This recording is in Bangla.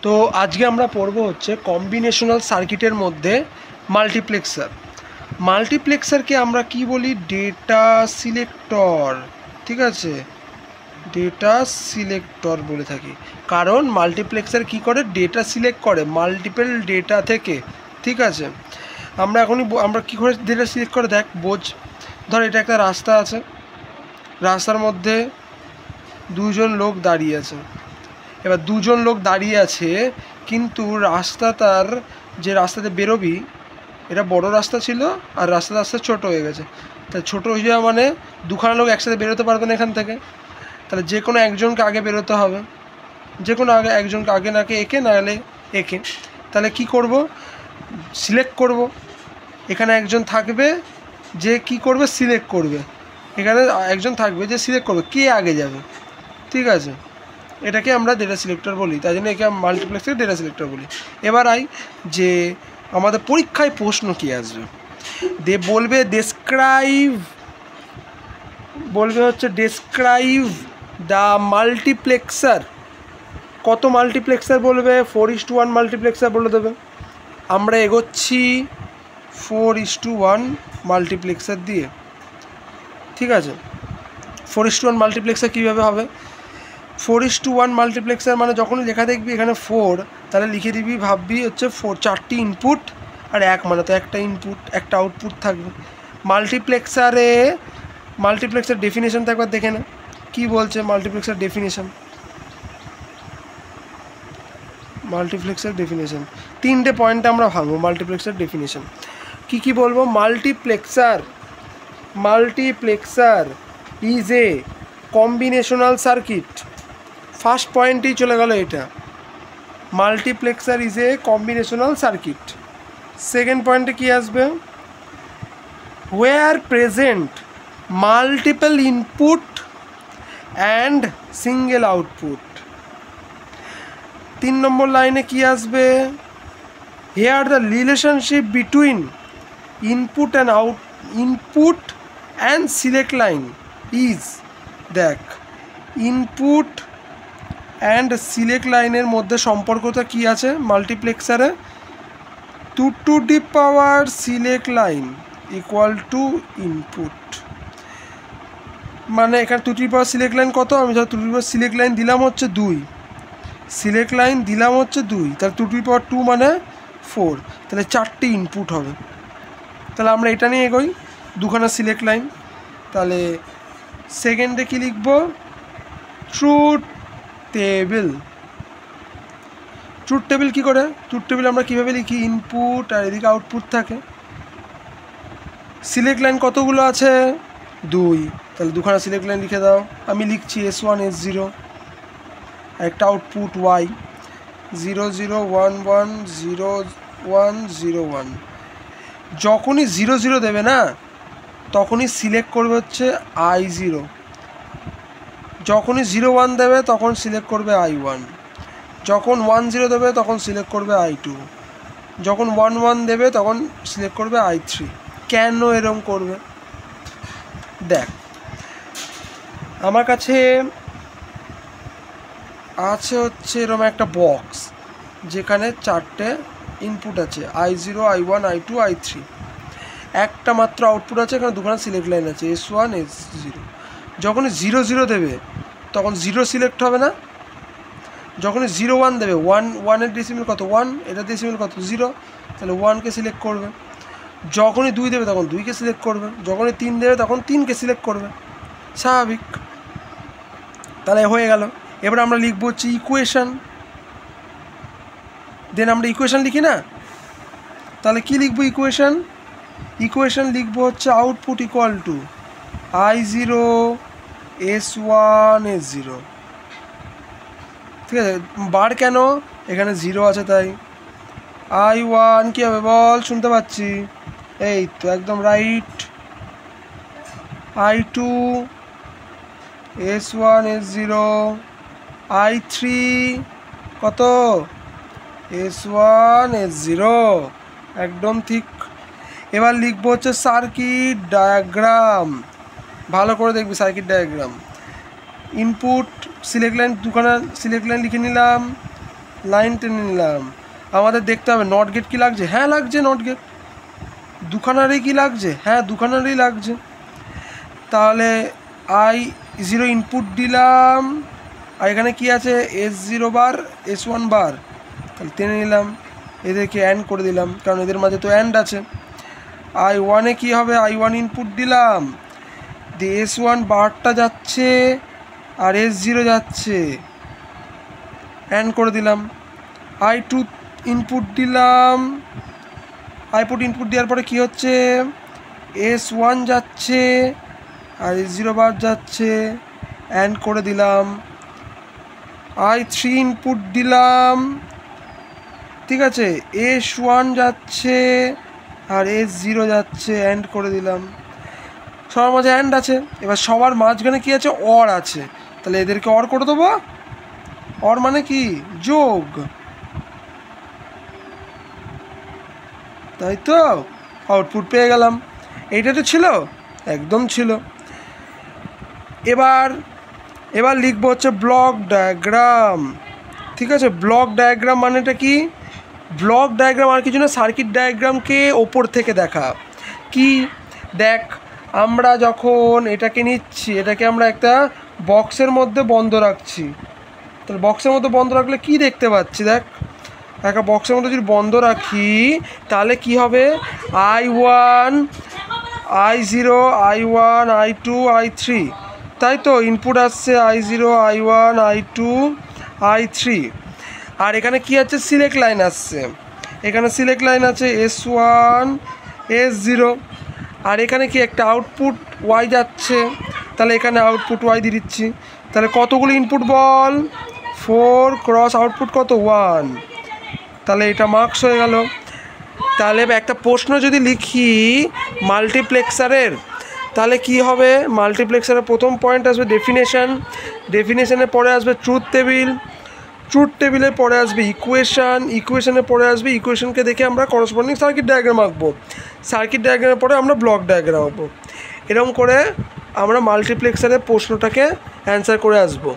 তো আজকে আমরা পড়ব হচ্ছে কম্বিনেশনাল সার্কিটের মধ্যে মাল্টিপ্লেক্সার। মাল্টিপ্লেক্সারকে আমরা কি বলি? Data selector. ঠিক আছে, ডেটা সিলেক্টর বলে থাকি, কারণ মাল্টিপ্লেক্সার কি করে? ডেটা সিলেক্ট করে মাল্টিপল ডেটা থেকে। ঠিক আছে, আমরা কি করে ডেটা সিলেক্ট করে? দেখ, বোঝ। ধর এটা একটা রাস্তা আছে, রাস্তার মধ্যে দুজন লোক দাঁড়িয়ে আছে। এবার দুজন লোক দাঁড়িয়ে আছে, কিন্তু যে রাস্তাতে বেরোবি, এটা বড় রাস্তা ছিল আর রাস্তা ছোট হয়ে গেছে। তাই ছোট হয়ে যাওয়া মানে দুখানা লোক একসাথে বেরোতে পারবে না এখান থেকে। তাহলে যে কোনো একজনকে আগে বেরোতে হবে, যে কোনো একজনকে আগে নাকে একে, নাহলে একে। তাহলে কি করব? সিলেক্ট করব। এখানে একজন থাকবে যে কি করবে? সিলেক্ট করবে। এখানে একজন থাকবে যে সিলেক্ট করবে কে আগে যাবে। ঠিক আছে, এটাকে আমরা ডেটা সিলেক্টর বলি, তাই জন্য একে মাল্টিপ্লেক্সের ডেটা সিলেক্টর বলি। এবার যে আমাদের পরীক্ষায় প্রশ্ন কি আসবে, বলবে ডেসক্রাইব দ্য মাল্টিপ্লেক্সার। কত মাল্টিপ্লেক্সার বলবে? 4:1 মাল্টিপ্লেক্সার বলে দেবে। আমরা এগোচ্ছি 4:1 মাল্টিপ্লেক্সার দিয়ে। ঠিক আছে, 4:1 মাল্টিপ্লেক্সার কীভাবে হবে? 4:1 মাল্টিপ্লেক্সার মানে যখনই লেখা দেখবি এখানে 4, তাহলে লিখে দিবি, ভাববি হচ্ছে 4টি ইনপুট আর এক, মানে তো একটা ইনপুট একটা আউটপুট থাকবে। মাল্টিপ্লেক্সার ডেফিনেশনটা একবার দেখে না, কী বলছে মাল্টিপ্লেক্সার ডেফিনেশন। 3টে পয়েন্টে আমরা ভাঙবো মাল্টিপ্লেক্সার ডেফিনেশন। কি বলবো? Multiplexer is a combinational circuit. First পয়েন্টেই চলে গেল এটা, multiplexer is a combinational circuit. Second পয়েন্টে কি আসবে? where present multiple input and single output। 3 নম্বর লাইনে কি আসবে? here the relationship between input and select line is, দেখ, ইনপুট অ্যান্ড সিলেক্ট লাইনের মধ্যে সম্পর্কটা কি আছে মাল্টিপ্লেক্সারে? 2 select line equal to input. মানে এখানে 2 সিলেক্ট লাইন কত? আমি ধর 2 সিলেক্ট লাইন দিলাম হচ্ছে 2, সিলেক্ট লাইন দিলাম হচ্ছে 2, তাহলে 2 মানে 4, তাহলে 4টি ইনপুট হবে। তাহলে আমরা এটা নিয়ে এগোই, দুখানা সিলেক্ট লাইন। তাহলে সেকেন্ডে কি লিখব? ট্রুথ টেবিল কি করে? ট্রুথ টেবিল আমরা কীভাবে লিখি? ইনপুট আর এদিকে আউটপুট থাকে। সিলেক্ট লাইন কতগুলো আছে? 2, তাহলে দুখানা সিলেক্ট লাইন লিখে দাও। আমি লিখছি S1 S0, একটা আউটপুট Y 0 0 1 1 0 1 0 1। যখনই 0 0 দেবে না, তখনই সিলেক্ট করবে হচ্ছে I0। যখনই 0 1 দেবে তখন সিলেক্ট করবে I1। যখন 1 0 দেবে তখন সিলেক্ট করবে I2। যখন 1 1 দেবে তখন সিলেক্ট করবে I3। কেন এরকম করবে? দেখ, আমার কাছে আছে হচ্ছে এরকম একটা বক্স, যেখানে 4টে ইনপুট আছে, I0 I1 I2 I3। একটা মাত্র আউটপুট আছে, এখানে দুখানা সিলেক্ট লাইন আছে, S1 S0। যখনই 0 0 দেবে তখন 0 সিলেক্ট হবে না। যখনই 0 1 দেবে, 1 এর ডেসিমেল কত? 1, এটা ডেসিমেল কত? 0, তাহলে 1কে সিলেক্ট করবে। যখনই 2 দেবে তখন 2কে সিলেক্ট করবে। যখনই 3 দেবে তখন 3কে সিলেক্ট করবে, স্বাভাবিক। তাহলে হয়ে গেল। এবার আমরা লিখবো হচ্ছে ইকুয়েশান। দেন আমরা ইকুয়েশান লিখি না, তাহলে কি লিখবো? ইকুয়েশান লিখবো হচ্ছে output equal to I0 S1 S0। ঠিক আছে, বার কেন? এখানে 0 আছে তাই। I1 কী হবে বল? শুনতে পাচ্ছি, এই তো একদম right. I2 S1 S0। I3 কত? S1 S0, একদম ঠিক। এবার লিখবো হচ্ছে সার্কিট ডায়াগ্রাম। ভালো করে দেখবি circuit diagram. Input select line, দুখানা সিলেক্ট লাইন লিখে নিলাম। লাইন টেনে নিলাম। আমাদের দেখতে হবে নট গেট কি লাগছে, হ্যাঁ লাগছে নট গেট। দুখানারই কি লাগছে, হ্যাঁ দুখানারই লাগছে। তাহলে I0 ইনপুট দিলাম, আর এখানে কি আছে S0 বার S1 বার, তাহলে টেনে নিলাম, এদেরকে অ্যান্ড করে দিলাম কারণ এদের মাঝে তো অ্যান্ড আছে। I1 কি হবে, I1 ইনপুট দিলাম, দিয়ে S1 বারটা যাচ্ছে আর S0 যাচ্ছে, অ্যান্ড করে দিলাম। I2 ইনপুট দিলাম, ইনপুট দেওয়ার পরে কি হচ্ছে, S1 যাচ্ছে আর S0 বার যাচ্ছে, অ্যান্ড করে দিলাম। I3 ইনপুট দিলাম, ঠিক আছে, S1 যাচ্ছে আর S0 যাচ্ছে, অ্যান্ড করে দিলাম। সবার মাঝে অ্যান্ড আছে, এবার সবার মাঝখানে কি আছে, অর আছে, তাহলে এদেরকে অর করে দেবো। অর মানে কি, যোগ, তাই তো, আউটপুট পেয়ে গেলাম। এইটা তো ছিল, একদম ছিল। এবার লিখবো হচ্ছে ব্লক ডায়াগ্রাম, ঠিক আছে। ব্লক ডায়াগ্রাম মানেটা কি, ব্লক ডায়াগ্রাম আর কিছু না, সার্কিট ডায়াগ্রামকে ওপর থেকে দেখা। কি দেখ, আমরা যখন এটাকে নিচ্ছি, এটাকে আমরা একটা বক্সের মধ্যে বন্ধ রাখছি, তাহলে বক্সের মধ্যে বন্ধ রাখলে কি দেখতে পাচ্ছি, দেখ একটা বক্সের মধ্যে যদি বন্ধ রাখি তাহলে কি হবে, I1 I0 I1 I2 I3, তাই তো, ইনপুট আসছে I0 I1 I2 I3, আর এখানে কি আছে, সিলেক্ট লাইন আসছে, এখানে সিলেক্ট লাইন আছে S1 S0, আর এখানে কি একটা আউটপুট Y যাচ্ছে, তাহলে এখানে আউটপুট Y দিয়ে দিচ্ছি। তাহলে কতগুলো ইনপুট বল, 4 ক্রস আউটপুট কত 1, তাহলে এটা মার্কস হয়ে গেল। তাহলে একটা প্রশ্ন যদি লিখি মাল্টিপ্লেক্সারের, তাহলে কি হবে, মাল্টিপ্লেক্সারের প্রথম পয়েন্ট আসবে ডেফিনেশন, ডেফিনেশনের পরে আসবে ট্রুথ টেবিল, ট্রুথ টেবিলের পরে আসবে ইকুয়েশান, ইকুয়েশনের পরে আসবে, ইকুয়েশনকে দেখে আমরা করসপন্ডিং সার্কিট ডায়াগ্রাম আঁকবো, সার্কিট ডায়াগ্রামের পরে আমরা ব্লক ডায়াগ্রাম আঁকবো। এরকম করে আমরা মাল্টিপ্লেক্সারের প্রশ্নটাকে অ্যান্সার করে আসবো।